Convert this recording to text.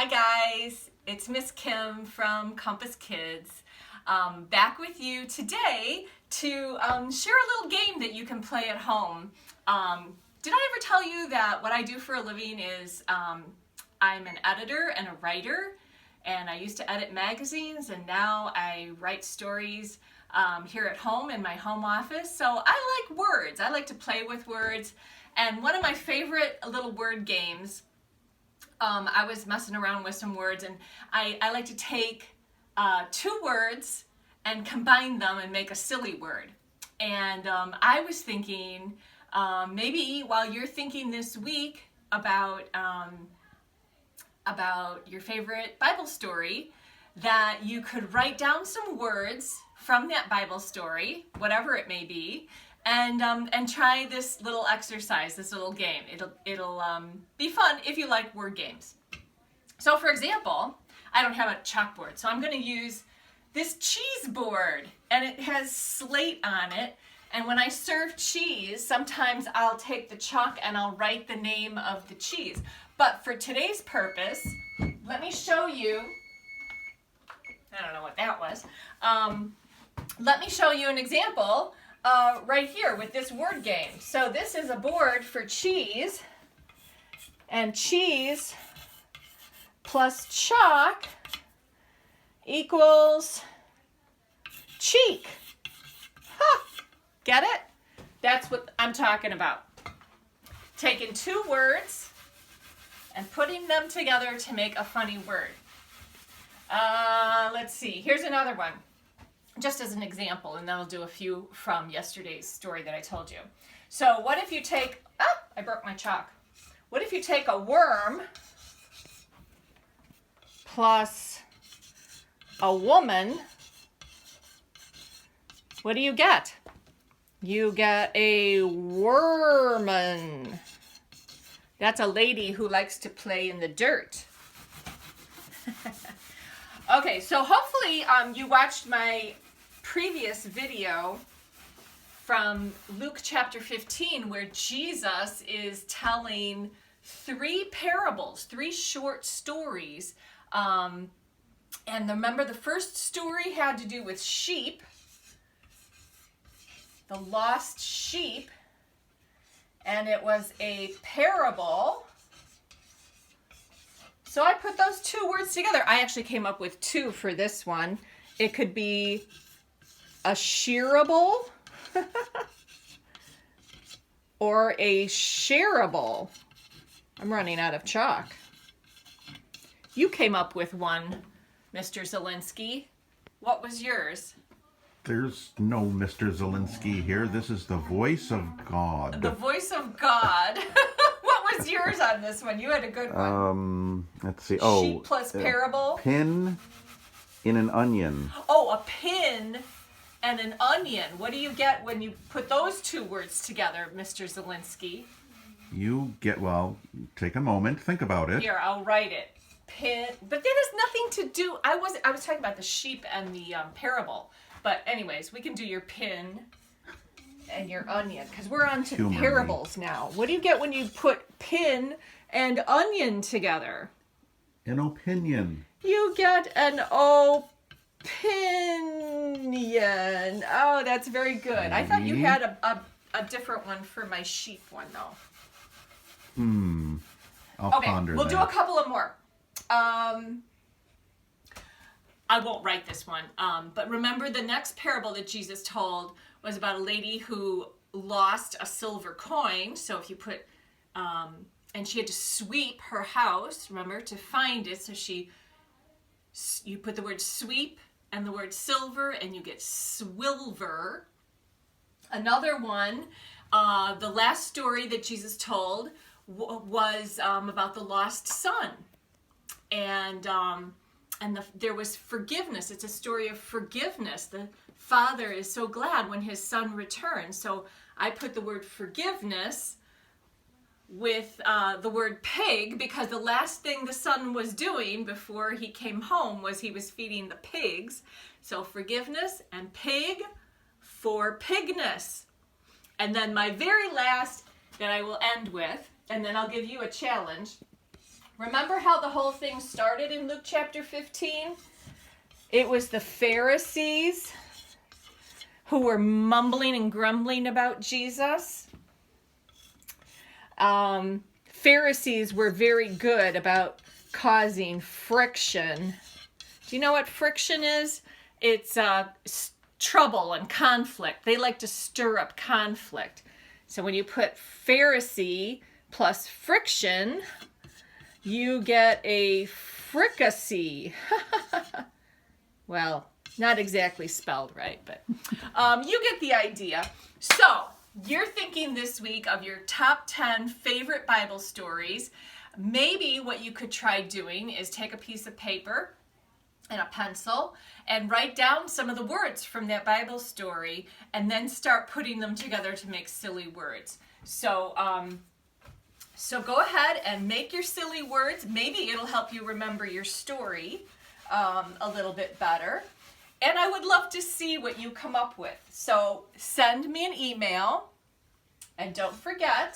Hi guys, it's Miss Kim from Compass Kids, back with you today to share a little game that you can play at home. Did I ever tell you that what I do for a living is I'm an editor and a writer, and I used to edit magazines, and now I write stories here at home in my home office. So I like words. I like to play with words, and one of my favorite little word games, I was messing around with some words, and I like to take two words and combine them and make a silly word. And I was thinking maybe while you're thinking this week about your favorite Bible story, that you could write down some words from that Bible story, whatever it may be, and try this little exercise, this little game. It'll be fun if you like word games. So for example, I don't have a chalkboard, so I'm going to use this cheese board, and it has slate on it. And when I serve cheese, sometimes I'll take the chalk and I'll write the name of the cheese. But for today's purpose, let me show you, I don't know what that was. Let me show you an example right here with this word game. So this is a board for cheese, and cheese plus chalk equals cheek. Huh. Get it? That's what I'm talking about. Taking two words and putting them together to make a funny word. Let's see. Here's another one, just as an example, and then I'll do a few from yesterday's story that I told you. So what if you take, I broke my chalk. What if you take a worm plus a woman? What do you get? You get a worman. That's a lady who likes to play in the dirt. Okay, so hopefully you watched my previous video from Luke chapter 15, where Jesus is telling three parables, three short stories. And remember, the first story had to do with sheep, the lost sheep, and it was a parable. So I put those two words together. I actually came up with two for this one. It could be a shearable or a shareable. I'm running out of chalk. You came up with one, Mr. Zielinski. What was yours? There's no Mr. Zielinski here. This is the voice of God. The voice of God. What was yours on this one? You had a good one. Let's see. Sheep plus parable. Pin in an onion. Oh, a pin and an onion. What do you get when you put those two words together, Mr. Zielinski? You get, well, take a moment, think about it. Here, I'll write it. Pin, but that has nothing to do, I was talking about the sheep and the parable. But anyways, we can do your pin and your onion, because we're on to parables now. What do you get when you put pin and onion together? An opinion. You get an opinion. Oh, that's very good. I thought you had a different one for my sheep one, though. I'll ponder we'll that. do a couple of more. I won't write this one, but remember the next parable that Jesus told was about a lady who lost a silver coin. So if you put, and she had to sweep her house, remember, to find it. So you put the word sweep and the word silver, and you get swilver. Another one, the last story that Jesus told was about the lost son. And there was forgiveness. It's a story of forgiveness. The father is so glad when his son returns. So I put the word forgiveness with the word pig, because the last thing the son was doing before he came home was he was feeding the pigs. So forgiveness and pig for pigness. And then my very last that I will end with, and then I'll give you a challenge. Remember how the whole thing started in Luke chapter 15? It was the Pharisees who were mumbling and grumbling about Jesus. Pharisees were very good about causing friction. Do you know what friction is? It's trouble and conflict. They like to stir up conflict. So when you put Pharisee plus friction, you get a fricassee. Well, not exactly spelled right, but you get the idea. So you're thinking this week of your top 10 favorite Bible stories. Maybe what you could try doing is take a piece of paper and a pencil and write down some of the words from that Bible story and then start putting them together to make silly words. So go ahead and make your silly words. Maybe it'll help you remember your story a little bit better. And I would love to see what you come up with. So send me an email. And don't forget,